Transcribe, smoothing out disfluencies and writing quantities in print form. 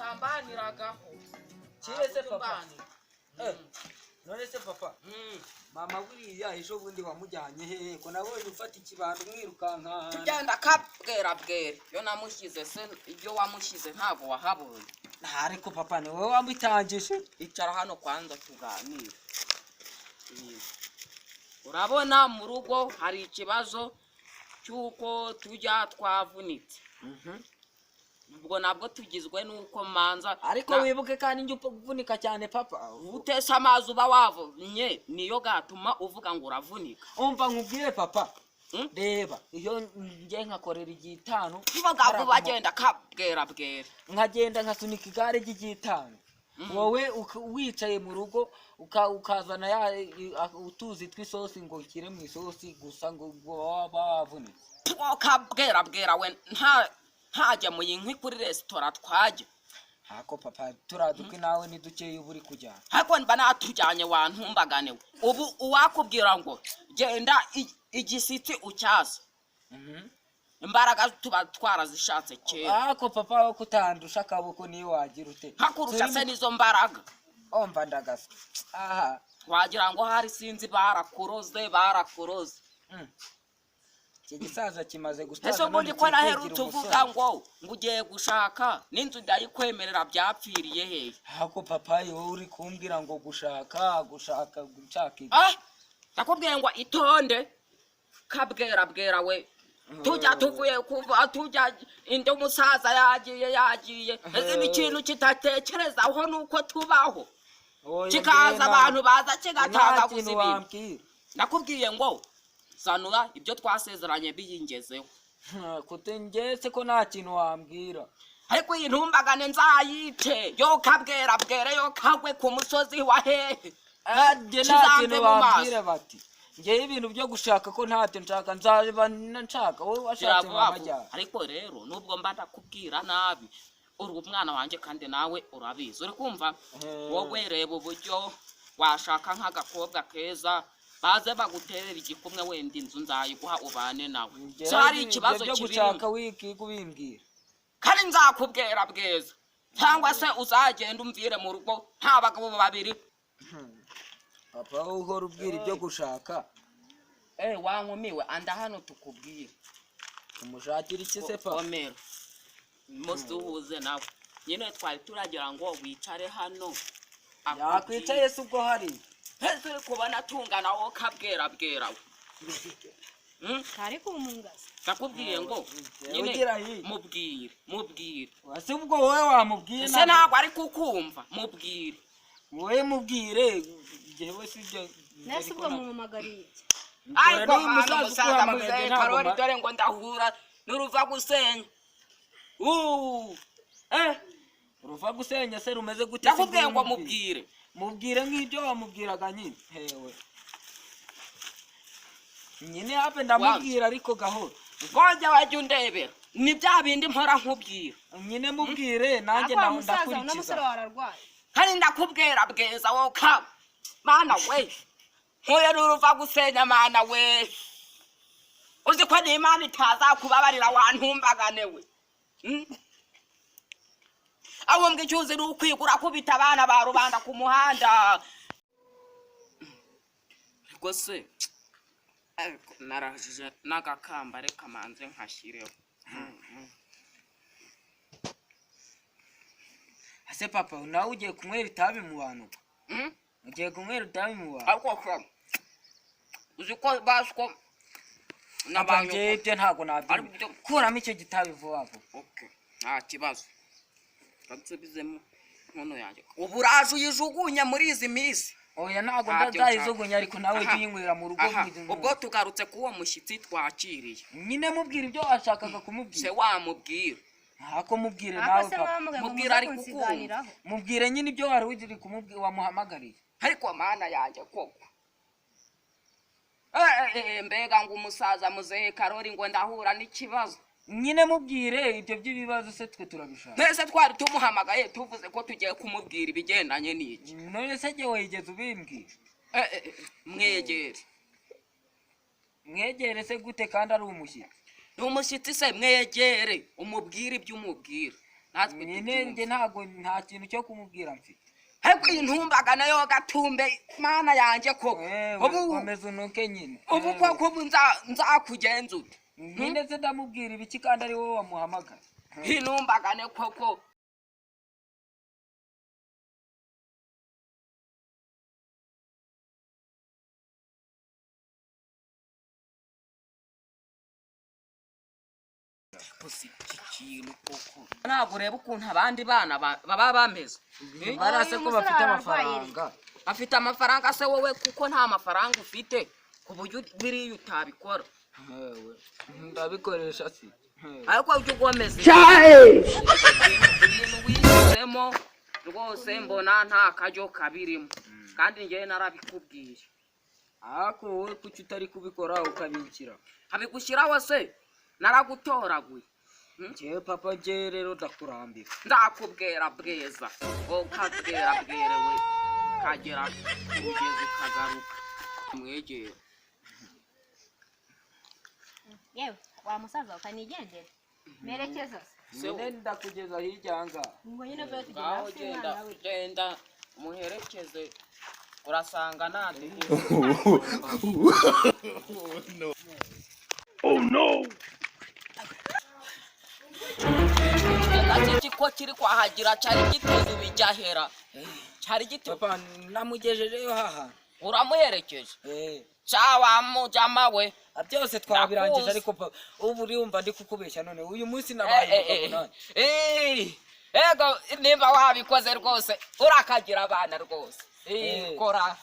twasambaniragaho kirese papa none se papa mama buriya ejo bundi wamujyanye hehe ko nabonye ufata ikibando mwirukanka tugenda kabwera bwera yo namushyize se ibyo wamushyize ntabwo wahabonye ariko papa ni wowe wamutangije icara hano kwanza tuganire urabona mu rugo hari ikibazo cyuko tujya twavunitse ubwo nabwo tugizwe nuko manza ariko wibuke kandi njye uvunika cyane papa utesa amazi uba wavunye niyo gatuma uvuga ngo uravunika umva nkubwire papa reba iyo ngiye nkakorera igitanu bivuga ngo bagenda kabwera bwera nkagenda nkasunika igare ry'igitanu wowe wicaye mu rugo ukazana utuzi tw'isosi ngo ukire mu isosi gusa ngo wavunitse kabwera bwera we ntajya mu yinkwi kuri resitora twajya hako papa turadukwe nawe ni dukeyi uburi kujyana hako mba natujyanye wantumbaganiwe ubu uwakubwira ngo genda igisiti ucyaza imbaraga tuba twarazishatse kera hako papa wo kutandusha akaboko niyo wagira ute hakurusha se nizo mbaraga omva ndagasa aha wagira ngo hari sinzi barakuroze iki gisaza kimaze gusaza ese ubundi ko naherutse uvuga ngo ugiye gushaka n'inzu ndayikwemerera byapfiriye hehe hako papa wowe uri kumbwira ngo gushaka nakubwiye ngo itonde kabwera bwera we tujya tuvuye kuva tujya indi umusaza yagiye ese ikintu kitatekerezaho nuko tubaho kikaza abantu baza kigatanga kuzibira nakubwiye ngo sanura ibyo twasezeranye biyingezeho kutengese ko nta kintu wambwira ariko iyi ntumbagane nzayite yo kabwera bwera yo kagwe ku musozi wa hehe nta kintu wambwira bati ngewe ibintu byo gushaka ko ntacyo nshaka nzaba nshaka wowe washatse amajyana ariko rero nubwo mba ndakubwira nabi uri umwana wanjye kandi nawe urabizi uri kumva wowe reba uburyo washaka nk'agakobwa keza baze baguterera igikumwe wenda inzu nzayiguha ubane nawe so hari ikibazo cyo gushaka wiki kubimbwira kandi nzakubwira bweza cyangwa se uzagenda umvire mu rugo nta bagabo babiri papa uhora ubwira ibyo gushaka wankumiwe anda hano tukubwire umushakira iki se papa omero musuhuze nawe nyine twari turagira ngo wicare hano yakwicaye se ubwo hari turi kubona tungana wo kabwera bwera kari kumungaza nakubwiye ngo nyine mubwire wase ubwo wowe wamubwira ese ntabwo ari kukumva mubwire wowe mubwire jewe sibyo nese ubwo mumamagariye ariko musaza muzaye karori dore ngo ndahura n'uruva gusenya uruva gusenya se rumeze gute nakubwiye ngo mubwire nk'ibyo wamubwiraga nyine hewe nyine hape ndamubwira ariko gahoro ngoja wajya undebera ni bya bindi mpora nkubwira nyine mubwire nanjye ndakurikiza kandi ndakubwira bweza wowe ka mana we nkuye n'uruva gusenya mana we uzi ko n'Imana itazakubabarira wantumbagane we aho mbwicyuzi n'ukwigura kubita abana ba rubanda ku muhanda ariko se narajije n'agakamba reka manze nkashyireho ase papa nawe ugiye kunywera itabi mu bantu ugiye kunywera itabi mu bantu ariko uzi ko basiko n'abantu ibyo ntago nabyo kuramo icyo gitabi vuba vuba nta kibazo kansubizemo nkono yanjye ubu uraje uyijugunya muri izi minsi oya ntago ndazayijugunya ariko nawe tuyinywera mu rugo ubwo tugarutse kuwo mushyitsi twakiriye nyine mubwira ibyo washakaga kumubwira se wamubwira hako mubwire nawe papa mubwira ari kukumva mubwire nyine ibyo wari ugiri kumubwira wamuhamagariye ariko mana yanjye koko mbega ngo umusaza muzehe karori ngo ndahura n'ikibazo nyine mubwire ibyo by'ibibazo se twe turabishaka mbese twari tumuhamagaye tuvuze ko tugiye kumubwira ibigendanye n'iki none se jye wigeze ubimbwira mwegere se gute kandi ari umushyitsi ni umushyitsi se mwegere umubwire ibyo umubwira natwe nyine njye ntago nta kintu cyo kumubwira mfite. ariko intumbaga nayo gatumbe mana yanjye koko ubu komeza unuke nyine ubu koko nzakugenza ute nyine se ndamubwira ibiki kandi ari wowe wamuhamagara intumbagane koko ntabwo ureba ukuntu abandi bana baba bameze barase ko bafite amafaranga afite amafaranga se wowe kuko nta mafaranga ufite ku buryo biriya utabikora ndabikoresha si ariko ujye ugomeza ibintu wishyizemo rwose mbona nta karyo kabirimo kandi njyewe narabikubwiye ariko wowe kuki utari kubikora ukabikira abigushyiraho se naragutoraguye njyewe papa njyewe rero ndakurambira ndakubwera bweza ukabwera bwerewe kagera kugeza ukagaruka mwegera yewe wa musaza ukanigendera merekeza se ndakugeza hirya ngaha ngo nyine byo tugenda ngaho genda umuherekeze urasanga nande Oh no! Ati ko kiri kwahagira cyari giteze bijyahera cyari gito papa namugejejeyo haha uramuherekeje cyawa mujama we byose twabirangije ariko papa ubu urumva ndi kukubeshya none uyu munsi nabaye ego nimba wabikoze rwose urakagira abana rwose kora